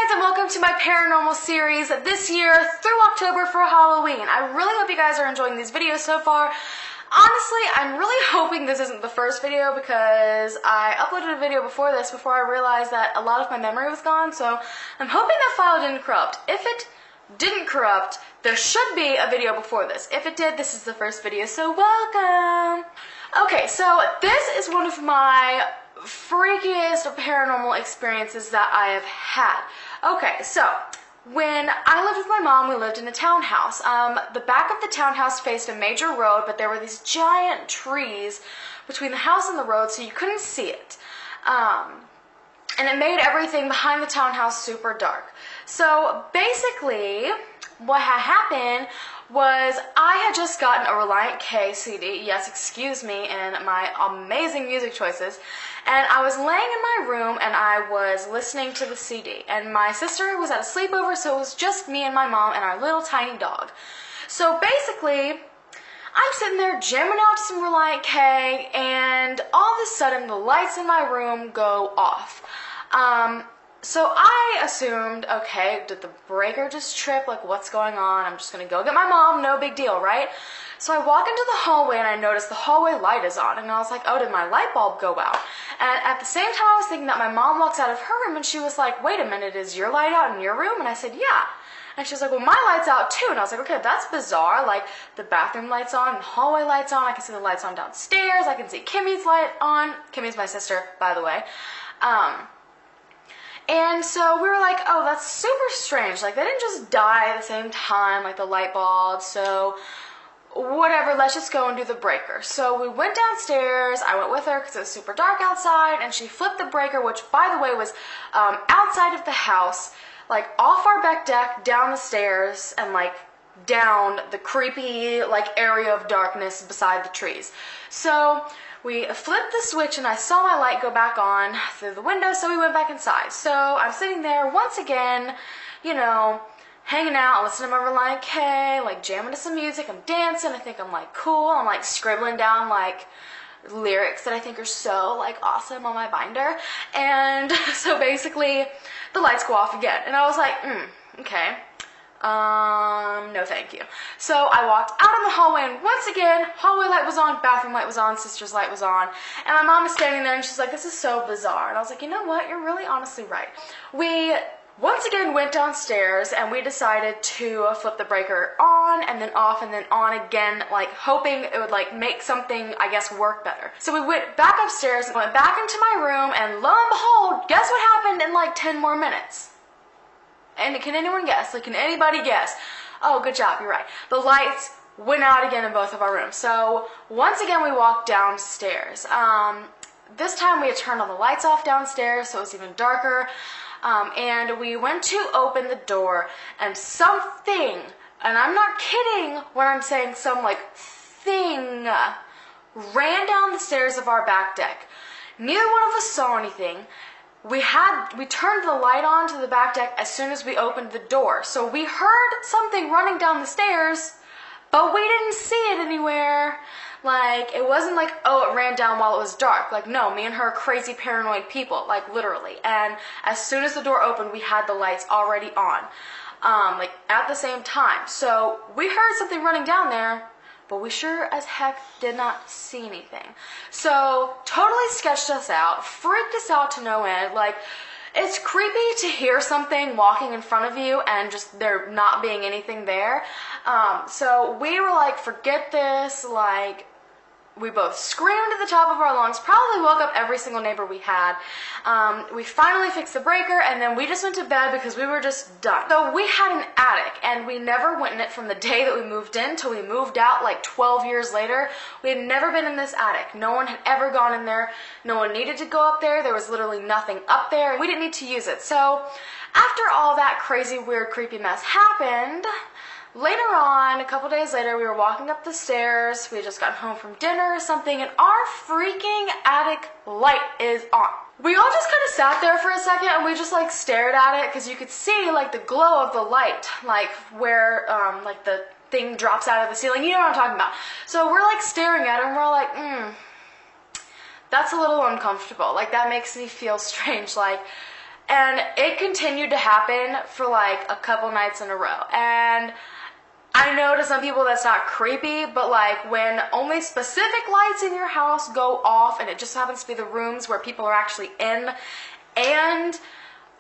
guys, and welcome to my paranormal series this year through October for Halloween. I really hope you guys are enjoying these videos so far. Honestly, I'm really hoping this isn't the first video because I uploaded a video before this before I realized that a lot of my memory was gone, so I'm hoping that file didn't corrupt. If it didn't corrupt, there should be a video before this. If it did, this is the first video, so welcome! Okay, so this is one of my freakiest paranormal experiences that I have had. Okay, so when I lived with my mom, we lived in a townhouse. The back of the townhouse faced a major road, but there were these giant trees between the house and the road, so you couldn't see it. And it made everything behind the townhouse super dark. So basically, what had happened was I had just gotten a Reliant K CD, yes, excuse me, and my amazing music choices, and I was laying in my room and I was listening to the CD, and my sister was at a sleepover, so it was just me and my mom and our little tiny dog. So basically, I'm sitting there jamming out to some Reliant K, and all of a sudden the lights in my room go off. So I assumed, okay, did the breaker just trip? Like, what's going on? I'm just gonna go get my mom, no big deal, right? So I walk into the hallway and I notice the hallway light is on, and I was like, oh, did my light bulb go out? And at the same time I was thinking that my mom walks out of her room and she was like, wait a minute, is your light out in your room? And I said, yeah. And she was like, well, my light's out too. And I was like, okay, that's bizarre. Like, the bathroom light's on, the hallway light's on, I can see the lights on downstairs, I can see Kimmy's light on. Kimmy's my sister, by the way. And so we were like, oh, that's super strange. Like, they didn't just die at the same time, like the light bulb, so whatever, let's just go and do the breaker. So we went downstairs, I went with her because it was super dark outside, and she flipped the breaker, which, by the way, was outside of the house, like off our back deck, down the stairs, and like down the creepy like area of darkness beside the trees. So we flipped the switch and I saw my light go back on through the window, so we went back inside. So I'm sitting there once again, you know, hanging out, listening to my Reliant K, like jamming to some music, I'm dancing, I think I'm like cool, I'm like scribbling down like lyrics that I think are so like awesome on my binder. And so basically the lights go off again and I was like, okay. No thank you. So I walked out in the hallway and once again, hallway light was on, bathroom light was on, sister's light was on, and my mom is standing there and she's like, this is so bizarre. And I was like, you know what, you're really honestly right. We once again went downstairs and we decided to flip the breaker on and then off and then on again, like hoping it would like make something, I guess, work better. So we went back upstairs and went back into my room, and lo and behold, guess what happened in like 10 more minutes? And can anyone guess? Like, can anybody guess? Oh, good job, you're right. The lights went out again in both of our rooms. So once again, we walked downstairs. This time we had turned all the lights off downstairs, so it was even darker. And we went to open the door, and something, and I'm not kidding when I'm saying some like thing, ran down the stairs of our back deck. Neither one of us saw anything. We turned the light on to the back deck as soon as we opened the door. So we heard something running down the stairs, but we didn't see it anywhere. Like, it wasn't like, oh, it ran down while it was dark. Like, no, me and her are crazy paranoid people, like literally. And as soon as the door opened, we had the lights already on, like at the same time. So we heard something running down there, but we sure as heck did not see anything. So totally sketched us out, freaked us out to no end. Like, it's creepy to hear something walking in front of you and just there not being anything there. So we were like, forget this, like, we both screamed at the top of our lungs, probably woke up every single neighbor we had. We finally fixed the breaker, and then we just went to bed because we were just done. So we had an attic, and we never went in it from the day that we moved in till we moved out like 12 years later. We had never been in this attic. No one had ever gone in there. No one needed to go up there. There was literally nothing up there. We didn't need to use it. So after all that crazy, weird, creepy mess happened, later on, a couple days later, we were walking up the stairs. We had just gotten home from dinner or something, and our freaking attic light is on. We all just kind of sat there for a second, and we just like stared at it because you could see like the glow of the light, like where like the thing drops out of the ceiling. You know what I'm talking about. So we're like staring at it, and we're like, that's a little uncomfortable. Like, that makes me feel strange. Like, And it continued to happen for like a couple nights in a row. And I know to some people that's not creepy, but like when only specific lights in your house go off and it just happens to be the rooms where people are actually in, and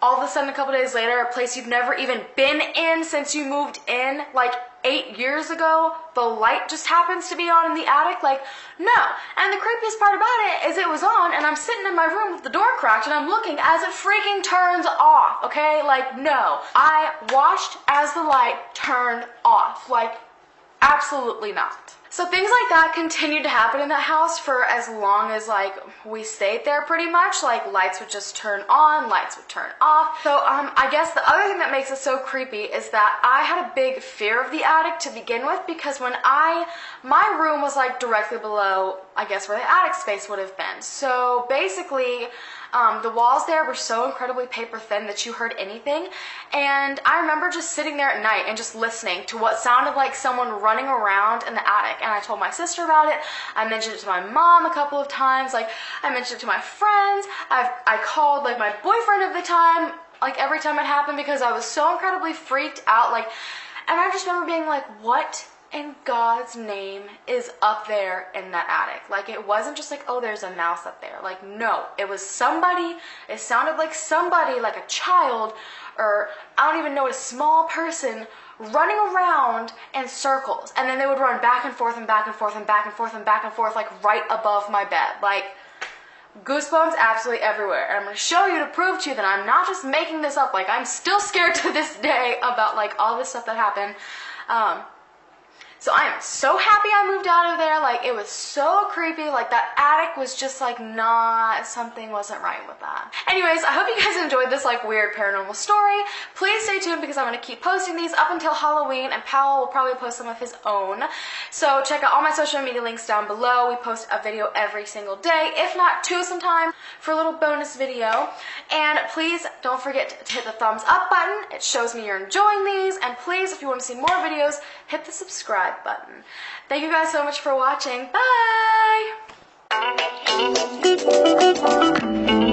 all of a sudden a couple days later, a place you've never even been in since you moved in like 8 years ago, the light just happens to be on in the attic, like, no. And the creepiest part about it is it was on and I'm sitting in my room with the door cracked and I'm looking as it freaking turns off, okay? Like, no. I watched as the light turned off, like, absolutely not. So things like that continued to happen in that house for as long as like we stayed there pretty much. Like lights would just turn on, lights would turn off. So I guess the other thing that makes it so creepy is that I had a big fear of the attic to begin with, because when my room was like directly below, I guess, where the attic space would have been. So basically, the walls there were so incredibly paper thin that you heard anything. And I remember just sitting there at night and just listening to what sounded like someone running around in the attic. And I told my sister about it. I mentioned it to my mom a couple of times. Like, I mentioned it to my friends. I called like my boyfriend at the time, like every time it happened, because I was so incredibly freaked out. Like, and I just remember being like, what in God's name is up there in that attic? Like, it wasn't just like, oh, there's a mouse up there. Like, no, it was somebody. It sounded like somebody, like a child, or I don't even know, a small person running around in circles. And then they would run back and forth and back and forth and back and forth and back and forth, like right above my bed. Like, goosebumps absolutely everywhere. And I'm going to show you to prove to you that I'm not just making this up. Like, I'm still scared to this day about like all this stuff that happened. So I am so happy I moved out of there. Like, it was so creepy. Like, that attic was just like something wasn't right with that. Anyways, I hope you guys enjoyed this like weird paranormal story. Please stay tuned because I'm going to keep posting these up until Halloween, and Powell will probably post some of his own. So check out all my social media links down below. We post a video every single day, if not two sometimes, for a little bonus video. And please don't forget to hit the thumbs up button. It shows me you're enjoying these. And please, if you want to see more videos, hit the subscribe button. Thank you guys so much for watching. Bye!